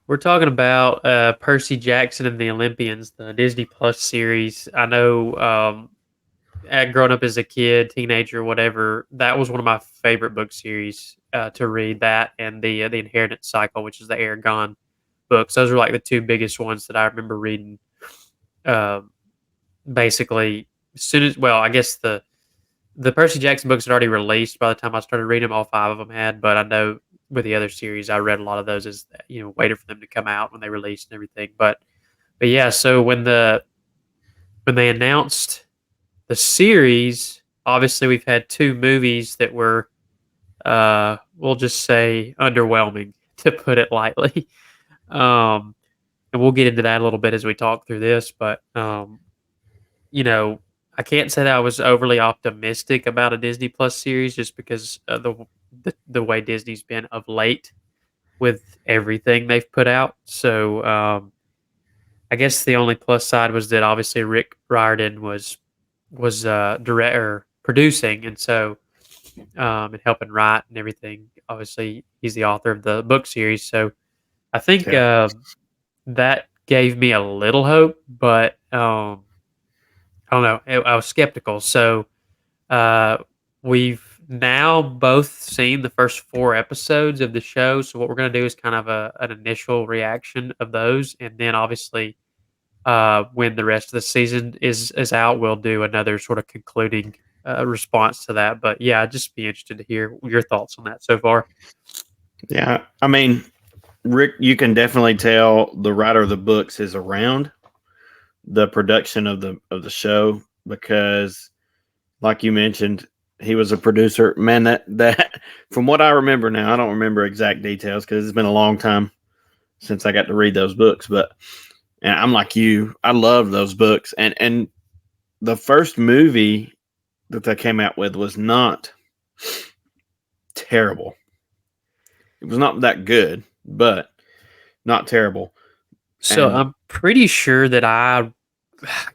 We're talking about Percy Jackson and the Olympians, the Disney Plus series. I know, growing up as a kid, teenager, whatever, that was one of my favorite book series to read. That and the Inheritance Cycle, which is the Aragon books. Those are like the two biggest ones that I remember reading. Um, Basically, as soon as I guess the Percy Jackson books had already released by the time I started reading them. All five of them had, but I know with the other series, I read a lot of those as waited for them to come out when they released and everything. But yeah, so when they announced the series, obviously we've had two movies that were we'll just say underwhelming to put it lightly. Um, and we'll get into that a little bit as we talk through this, but you know, I can't say that I was overly optimistic about a Disney Plus series just because of the way Disney's been of late with everything they've put out. So I guess the only plus side was that obviously Rick Riordan was director producing, and so and helping write and everything. Obviously, he's the author of the book series, so I think Yeah. that gave me a little hope, but I don't know. I was skeptical. So uh, we've now both seen the first four episodes of the show. So what we're going to do is kind of an initial reaction of those, and then obviously when the rest of the season is out, we'll do another sort of concluding response to that. But yeah, I'd just be interested to hear your thoughts on that so far. Yeah. I mean, Rick, you can definitely tell the writer of the books is around the production of the show because, like you mentioned, he was a producer. Man, that from what I remember now, I don't remember exact details because it's been a long time since I got to read those books. But and I'm like you, I love those books, and the first movie that they came out with was not terrible. It was not that good, but not terrible. So And I'm pretty sure that I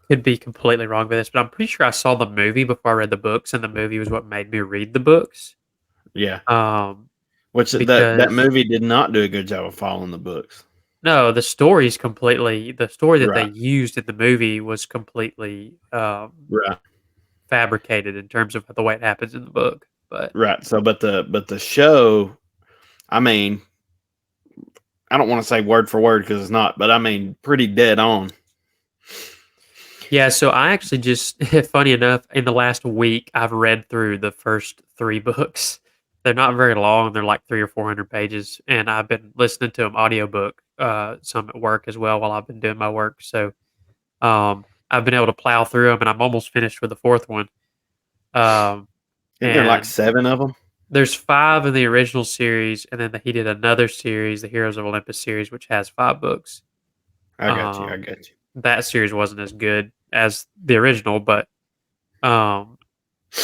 could be completely wrong with this, but I'm pretty sure I saw the movie before I read the books, and the movie was what made me read the books. yeah, Um, which that because movie did not do a good job of following the books. no, the story that they Right, used in the movie was completely right, fabricated in terms of the way it happens in the book. But right. So, but the show, I mean, I don't want to say word for word because it's not, but I mean, pretty dead on. yeah, so I actually just funny enough, in the last week, I've read through the first three books. They're not very long; they're like 300 or 400 pages, and I've been listening to them audiobook, some at work as well while I've been doing my work. So I've been able to plow through them, and I'm almost finished with the fourth one. Um, Isn't there like and seven of them? there's five in the original series, and then he did another series, the Heroes of Olympus series, which has five books. I got you. I Um, got you. that series wasn't as good as the original, um,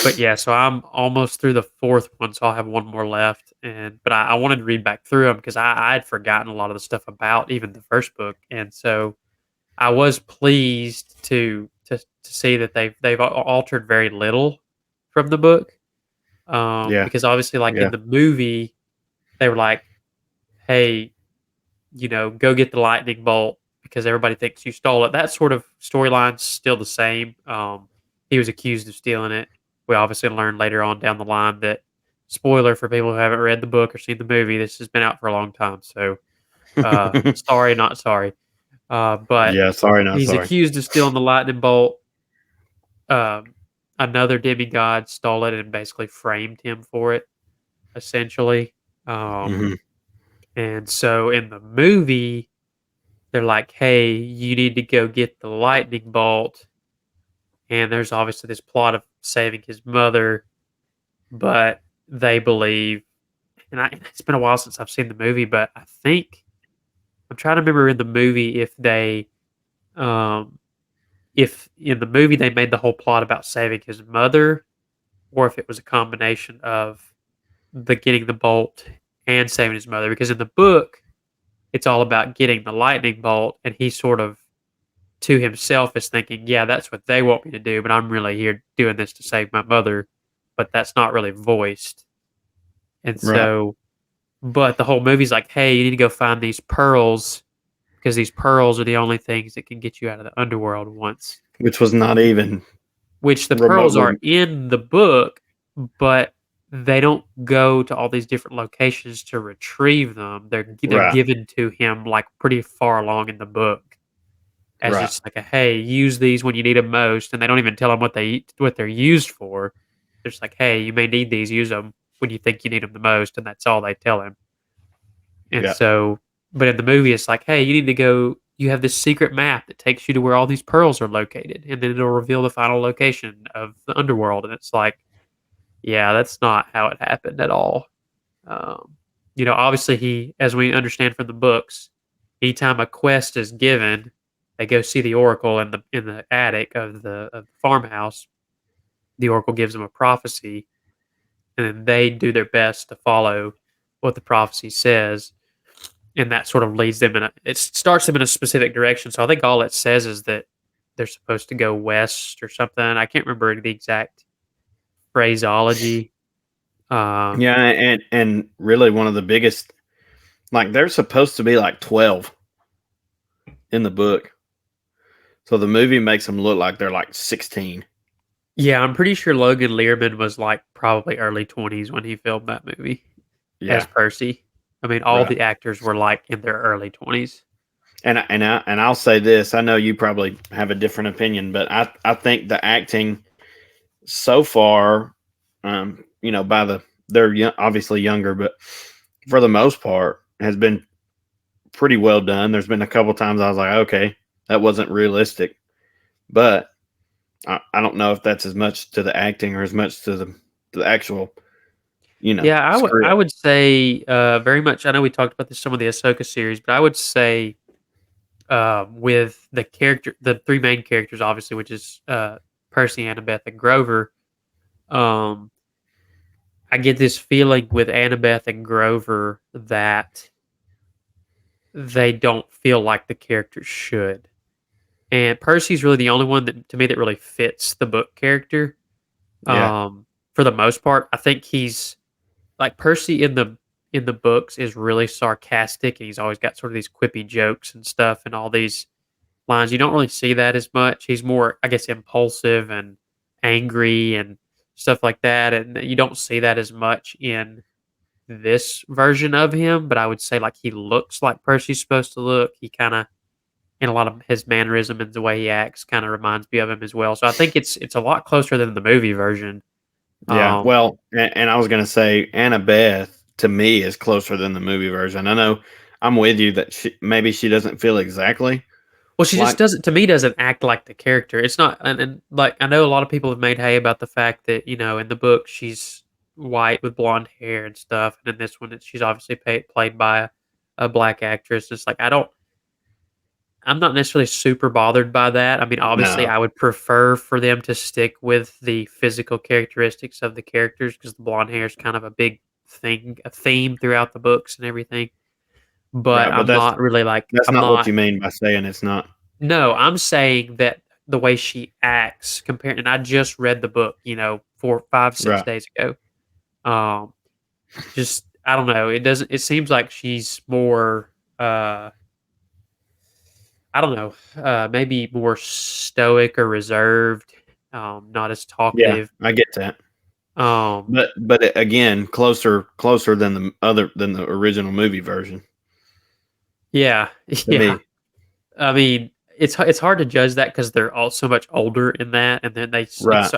but yeah, so I'm almost through the fourth one, so I'll have one more left. But I wanted to read back through them because I had forgotten a lot of the stuff about even the first book, and so I was pleased to see that altered very little from the book. Yeah, Because obviously, like in yeah, the movie, they were like, "Hey, go get the lightning bolt because everybody thinks you stole it." That sort of storyline's still the same. He was accused of stealing it. We obviously learned later on down the line that, spoiler for people who haven't read the book or seen the movie, this has been out for a long time. So, sorry, not sorry. But yeah. Sorry, not he's sorry. accused of stealing the lightning bolt. Um, Another demigod stole it and basically framed him for it, essentially. Um, Hmm. and so in the movie, they're like, "Hey, you need to go get the lightning bolt." And there's obviously this plot of saving his mother, but they believe, it's been a while since I've seen the movie, but I think I'm trying to remember in the movie um, if in the movie they made the whole plot about saving his mother, or if it was a combination of the getting the bolt and saving his mother. Because in the book, it's all about getting the lightning bolt, and he sort of to himself is thinking, yeah, that's what they want me to do, but I'm really here doing this to save my mother. But that's not really voiced. And Right. so But the whole movie's like, "Hey, you need to go find these pearls because these pearls are the only things that can get you out of the underworld once." Which was not even Which the pearls are remotely in the book, but they don't go to all these different locations to retrieve them. They're right, given to him, like, pretty far along in the book as right. just like a, "Hey, use these when you need them most," and they don't even tell him what they're used for. They're just like, "Hey, you may need these, use them when you think you need them the most," and that's all they tell him. And Yeah, so but in the movie, it's like, "Hey, you need to go you have this secret map that takes you to where all these pearls are located, and then it'll reveal the final location of the underworld," and it's like, yeah, that's not how it happened at all. Um, obviously, as we understand from the books, anytime a quest is given, they go see the oracle in the attic of the farmhouse. The oracle gives them a prophecy, and then they do their best to follow what the prophecy says, and that sort of leads them it starts them in a specific direction. So I think all it says is that they're supposed to go west or something. I can't remember the exact phraseology. Um, yeah, and really one of the biggest, like there's supposed to be like 12 in the book, so the movie makes them look like they're like 16. Yeah, I'm pretty sure Logan Lerman was, like, probably early 20s when he filmed that movie as Yeah, Percy. I mean, all right. the actors were, like, in their early 20s. And I'll say this. I know you probably have a different opinion, but I think the acting so far, by they're obviously younger, but for the most part, has been pretty well done. There's been a couple times I was like, okay, that wasn't realistic, but I don't know if that's as much to the acting or as much to the actual, Yeah, I script. would say, very much I know we talked about this some of the Ahsoka series, but I would say, with the 3 main characters, obviously, which is, Percy, Annabeth, and Grover, um, I get this feeling with Annabeth and Grover that they don't feel like the characters should. And Percy's really the only one that to me that really fits the book character. Yeah, For the most part, I think he's like Percy in the books is really sarcastic and he's always got sort of these quippy jokes and stuff and all these lines. You don't really see that as much. He's more, I guess, impulsive and angry and stuff like that. And you don't see that as much in this version of him, but I would say like he looks like Percy's supposed to look. He kind of and a lot of his mannerism and the way he acts kind of reminds me of him as well. So I think it's a lot closer than the movie version. yeah. Um, Well, and I was gonna say Annabeth to me is closer than the movie version. I know I'm with you that maybe she doesn't feel exactly well, she just like doesn't to me doesn't act like the character. It's not, and like I know a lot of people have made hay about the fact that in the book she's white with blonde hair and stuff, and in this one she's obviously played by a black actress. It's like I'm not necessarily super bothered by that. I mean, obviously, no, I would prefer for them to stick with the physical characteristics of the characters because the blonde hair is kind of a big thing, a theme throughout the books and everything. But right? But I'm not really like, that's I'm not what not, you mean by saying it's not. no, I'm saying that the way she acts compared, and I just read the book, 4, 5, 6 Right. days ago. Um, just, I don't know. It seems like she's more, I don't know, maybe more stoic or reserved, not as Yeah, talkative. I get that. Um, But again, closer than the original movie version yeah, to yeah. me. I mean, it's hard to judge that because they're all so much older in that, and then Right.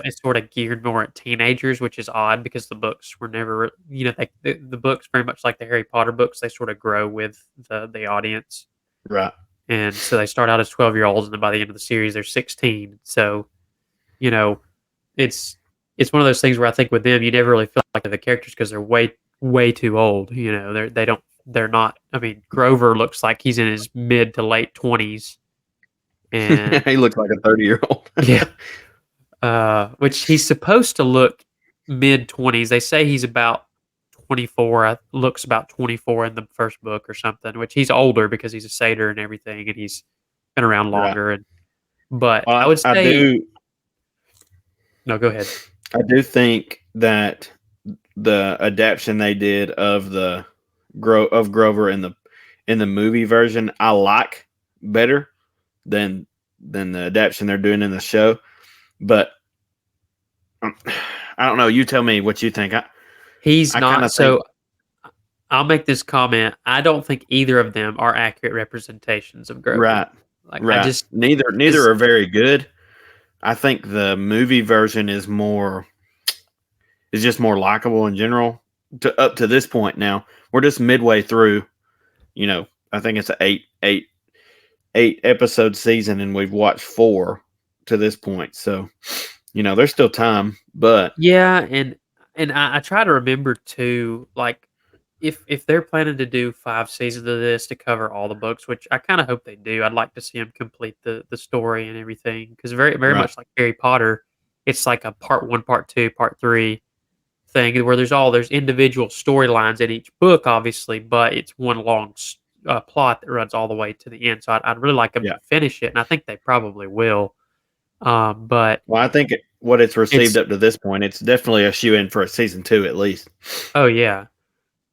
it's sort of geared more at teenagers, which is odd because the books were never, the books very much like the Harry Potter books, they sort of grow with the audience, Right. and so they start out as 12-year-olds, and then by the end of the series they're 16. So you know it's it's one of those things where I think with them, you never really feel like they're the characters because they're way too old. They're not. I mean, Grover looks like he's in his mid to late 20s, and He looks like a 30-year-old. yeah, which he's supposed to look mid 20s. They say he's about 24. Looks about 24 in the first book or something. Which he's older because he's a satyr and everything, and he's been around Right. longer. But I Well, would say no. Go ahead. I do think that the adaptation they did of the Grover in the movie version I like better than the adaptation they're doing in the show. But um, I don't know. You tell me what you think. He's I kind not. of think So I'll make this comment. I don't think either of them are accurate representations of Grover. right, Like I right. just Neither because are very good. I think the movie version is just more likable in general. Up to this point now, we're just midway through. I think it's an eight episode season, and we've watched four to this point. So there's still time, but yeah, and I try to remember too, like if they're planning to do 5 seasons of this to cover all the books, which I kind of hope they do. I'd like to see them complete the story and everything because very right, much like Harry Potter, it's like a part one, part two, part three thing where there's individual storylines in each book, obviously, but it's one long plot that runs all the way to the end. So I'd really like them yeah. to finish it, and I think they probably will. But Well, I think what it's received it's up to this point, it's definitely a shoe in for a season two at least. oh yeah,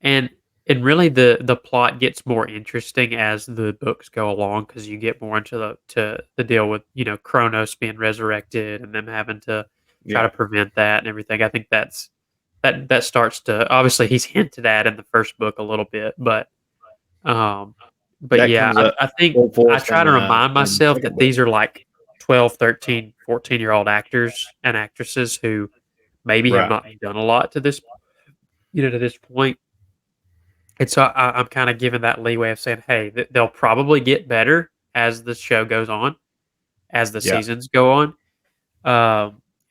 and really the plot gets more interesting as the books go along because you get more into the deal with Kronos being resurrected and them having to try to Yeah, prevent that and everything. I think that starts to obviously he's hinted at in the first book a little bit, um, but that yeah, comes up I think full I force try to remind in the myself second that book. these are like 12, 13, 14-year-old actors and actresses who maybe have Right, not done a lot to this point. And so I'm kind of giving that leeway of saying, hey, they'll probably get better as the show goes on, as the yeah, seasons go on.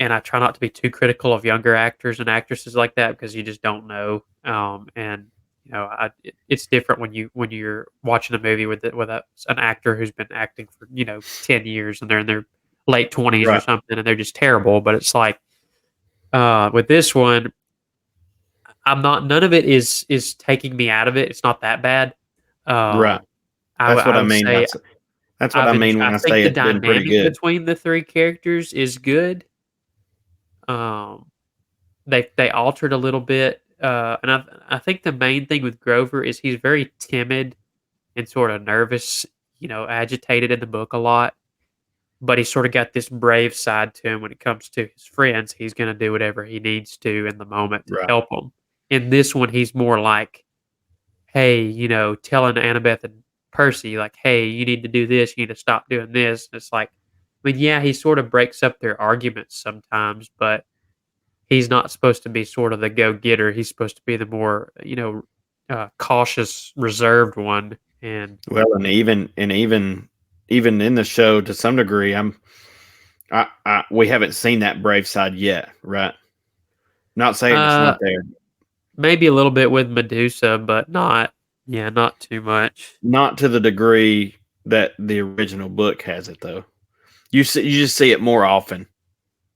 And I try not to be too critical of younger actors and actresses like that because you just don't know. And it's different when you're watching a movie an actor who's been acting for 10 years and they're in their late 20s or right, something and they're just terrible. But it's like with this one, I'm not. None of it is taking me out of it. It's not that bad. right. Um, That's what I I would mean. say That's what I mean I when I think say the it's been pretty dynamic good. between the three characters is good. Um, they altered a little bit, and I think the main thing with Grover is he's very timid and sort of nervous, agitated in the book a lot. But he's sort of got this brave side to him when it comes to his friends. He's going to do whatever he needs to in the moment to Right, help them. In this one, he's more like, hey, telling Annabeth and Percy, like, hey, you need to do this, you need to stop doing this. And it's like, I mean, yeah, he sort of breaks up their arguments sometimes, but he's not supposed to be sort of the go getter. He's supposed to be the more, cautious, reserved one. And well, and even in the show to some degree, we haven't seen that brave side yet, right? Not saying it's uh, not there. maybe a little bit with Medusa, but not too much. Not to the degree that the original book has it, though. You just see it more often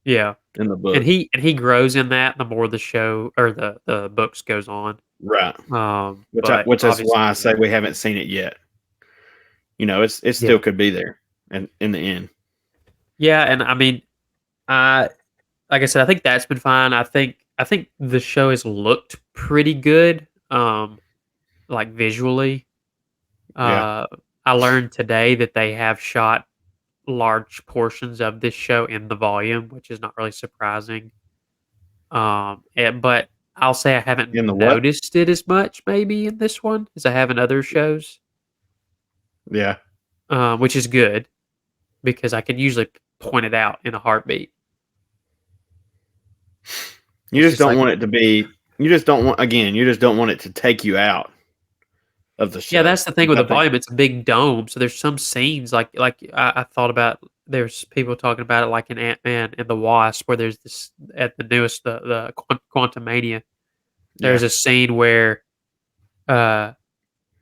Yeah. in the And book, he grows in that the more the show or the books goes on. right? But Which is why I obviously, say we haven't seen it yet. It still yeah. could be there, and in the end, Yeah, and I mean, I like I said, I think that's been fine. I think the show has looked pretty good, like visually. yeah. Uh, I learned today that they have shot large portions of this show in the volume, which is not really surprising. But I'll say I haven't In the what? noticed it as much maybe in this one as I have in other shows, Yeah. which is good because I can usually point it out in a heartbeat. You It's just just don't like, want it to be. You just don't want again. You just don't want it to take you out of the yeah, show, that's the thing which with I the think. volume. It's a big dome, so there's some scenes like I thought about. There's people talking about it like in Ant Man and the Wasp, where there's this at the newest the Quantum Mania. There's Yeah. a scene where uh,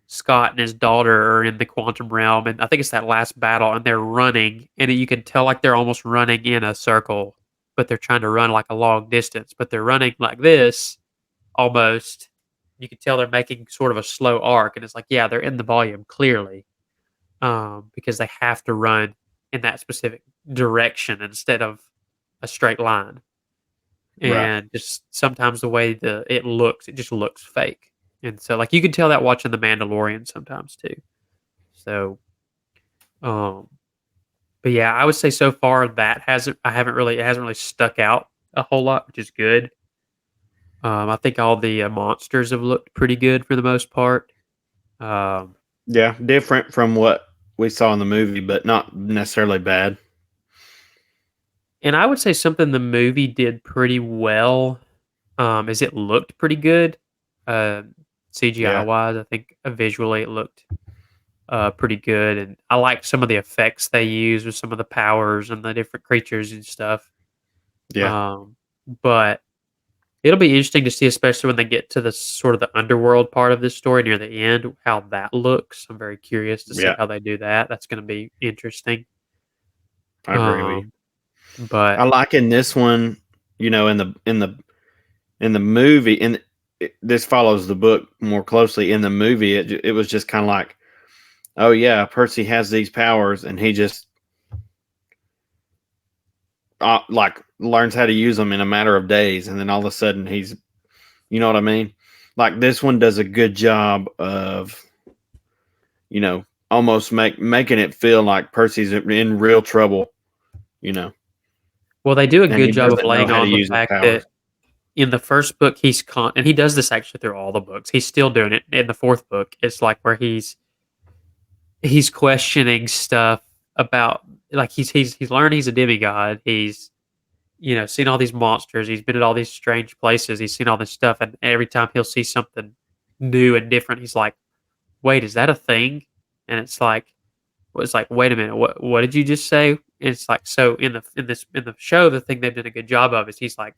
Scott and his daughter are in the quantum realm, and I think it's that last battle, and they're running, and you can tell like they're almost running in a circle, but they're trying to run like a long distance, but they're running like this almost. You can tell they're making sort of a slow arc, and it's like, yeah, they're in the volume clearly, because they have to run in that specific direction instead of a straight line. Right. And just sometimes the way it looks, it just looks fake. And so, like, you can tell that watching The Mandalorian sometimes too. So, um, but yeah, I would say so far that it hasn't really stuck out a whole lot, which is good. I think all the monsters have looked pretty good for the most part. Um, Yeah, different from what we saw in the movie, but not necessarily bad. and I would say something the movie did pretty well is it looked pretty good. Uh, CGI Yeah, wise, I think visually it looked pretty good, and I like some of the effects they use with some of the powers and the different creatures and stuff. yeah, Um, but it'll be interesting to see, especially when they get to the sort of the underworld part of this story near the end, how that looks. I'm very curious to see yeah. how they do that. That's going to be interesting. I agree with you. Um, but I like in this one, in the movie, and this follows the book more closely. In the movie, it was just kind of like, oh yeah, Percy has these powers, and he just like learns how to use them in a matter of days, and then all of a sudden you know what I mean? Like this one does a good job of, almost making it feel like Percy's in real trouble, you know, well, they do a and he good job of doesn't know laying how to on the use his fact that powers. in the first book and he does this actually through all the books. He's still doing it in the fourth book. It's like where he's questioning stuff about like he's learned he's a demigod. He's seen all these monsters. He's been at all these strange places. He's seen all this stuff, and every time he'll see something new and different, he's like, "Wait, is that a thing?" And it's like, "Wait a minute, what did you just say?" And it's like, so in the show, the thing they've done a good job of is he's like,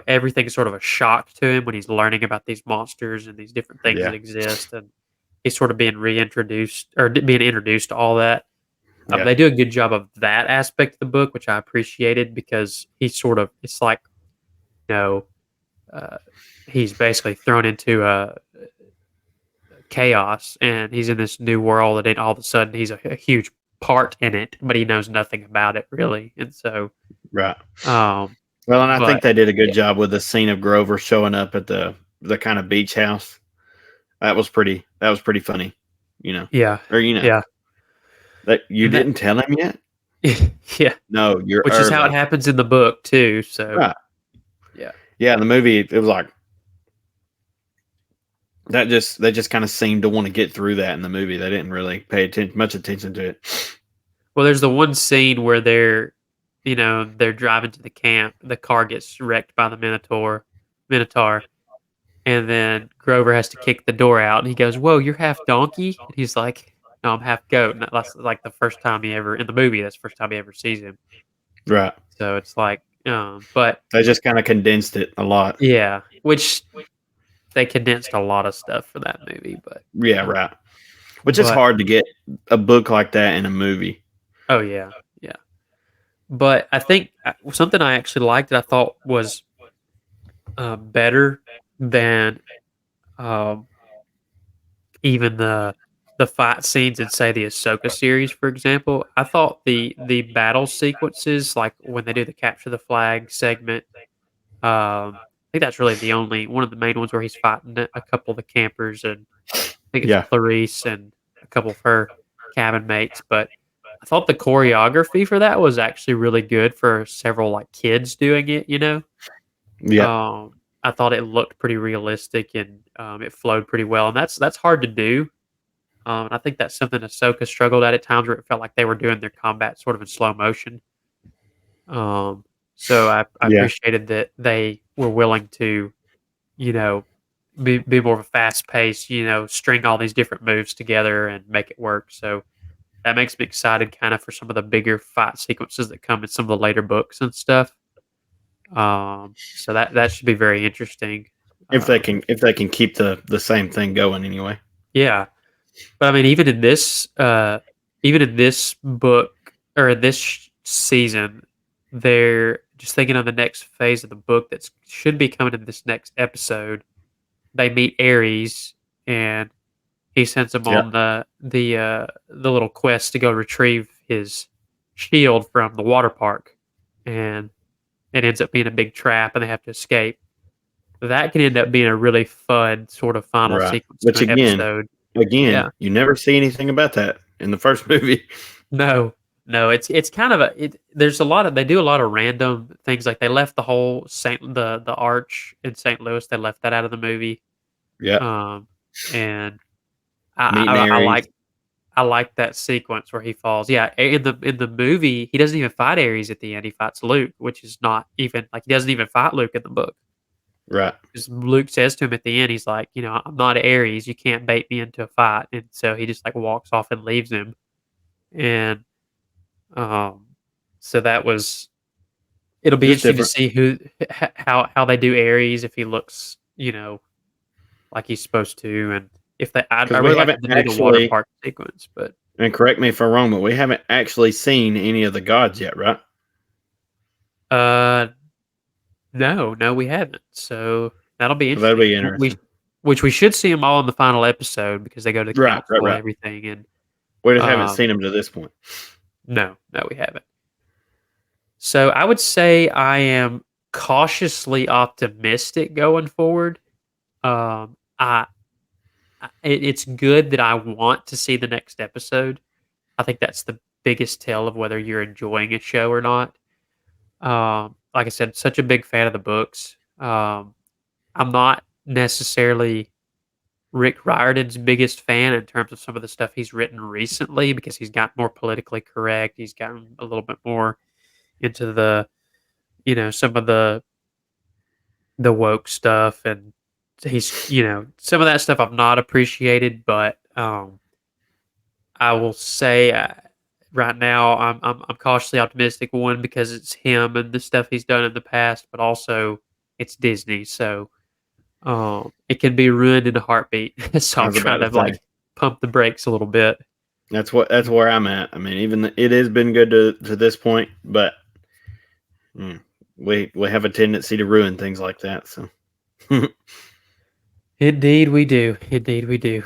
everything's sort of a shock to him when he's learning about these monsters and these different things that Yeah, exist, and he's sort of being reintroduced or being introduced to all that. yeah, They do a good job of that aspect of the book, which I appreciated because it's like, you know, uh, he's basically thrown into chaos and he's in this new world, and then all of a sudden he's a huge part in it, but he knows nothing about it really. And so, right. um, Well, and I think but they did a good yeah, job with the scene of Grover showing up at the kind of beach house. That was pretty funny, yeah, or yeah, that you and that, didn't tell him yet. yeah, No, you're which is how it early. happens in the book too. So, Right. yeah. Yeah, in the movie it was like that. Just they just kind of seemed to want to get through that in the movie. They didn't really pay much attention to it. Well, there's the one scene where they're driving to the camp. The car gets wrecked by the Minotaur, and then Grover has to kick the door out, and he goes, "Whoa, you're half donkey?" And he's like, "No, I'm half goat." And that's like the first time he ever in the movie. That's the first time he ever sees him. Right. So it's like, but They just kind of condensed it a lot. yeah, which they condensed a lot of stuff for that movie. Yeah, Um, right. Which is but hard to get a book like that in a movie. oh yeah, yeah. But I think something I actually liked that I thought was better than um, even the fight scenes in say the Ahsoka series, for example. I thought the battle sequences, like when they do the capture the flag segment, I think that's really the only one of the main ones where he's fighting a couple of the campers, and I think it's Yeah. Clarice and a couple of her cabin mates. But I thought the choreography for that was actually really good for several like kids doing it. Yeah. I thought it looked pretty realistic and it flowed pretty well, and that's hard to do. And I think that's something Ahsoka struggled at times, where it felt like they were doing their combat sort of in slow motion. Um, so I Yeah. appreciated that they were willing to, you know, be more of a fast pace, string all these different moves together and make it work. So that makes me excited, kind of, for some of the bigger fight sequences that come in some of the later books and stuff. So that should be very interesting. If they Uh, can keep the same thing going anyway. yeah, but I mean, even in this book or in this season, they're just thinking of the next phase of the book that should be coming in this next episode. They meet Ares, and he sends them Yeah. on the little quest to go retrieve his shield from the water park, and it ends up being a big trap, and they have to escape. that can end up being a really fun sort of final Right. sequence to Which an again, episode. again, Yeah. you never see anything about that in the first movie. No, no, it's kind of there's a lot of they do a lot of random things, like, they left the whole the arch in St. Louis, they left that out of the movie, Yep. um, and I Meeting I I Aries. like I like that sequence where he falls. Yeah, in the movie, he doesn't even fight Ares at the end, he fights Luke, which is not even like, he doesn't even fight Luke in the book. Right. 'Cause Luke says to him at the end, he's like, "I'm not Ares, you can't bait me into a fight," and so he just, like, walks off and leaves him, and, um, so that was it'll be Just interesting to different. see who how they do Ares if he looks, like he's supposed to, and if they I Because we really like haven't them to do the water actually, park sequence, but, and correct me if I'm wrong, but we haven't actually seen any of the gods yet, right? uh, no, no, we haven't, so that'll be So that'll interesting. be W we interesting. which we should see them all in the final episode because they go to the Right, right, council and right. everything, and, We just haven't um seen them to this point. no, no, we haven't. So I would say I am cautiously optimistic going forward. I it's good that I want to see the next episode. I think that's the biggest tell of whether you're enjoying a show or not. Like I said, such a big fan of the books. I'm not necessarily Rick Riordan's biggest fan in terms of some of the stuff he's written recently because he's gotten more politically correct. He's gotten a little bit more into some of the woke stuff, and some of that stuff I've not appreciated, but I will say right now I'm cautiously optimistic. One, because it's him and the stuff he's done in the past, but also it's Disney, so it can be ruined in a heartbeat. So I I'm was about trying to to say like pump the brakes a little bit. that's where I'm at. I mean, it has been good to this point, but mm, we have a tendency to ruin things like that. So Indeed, we do. Indeed, we do.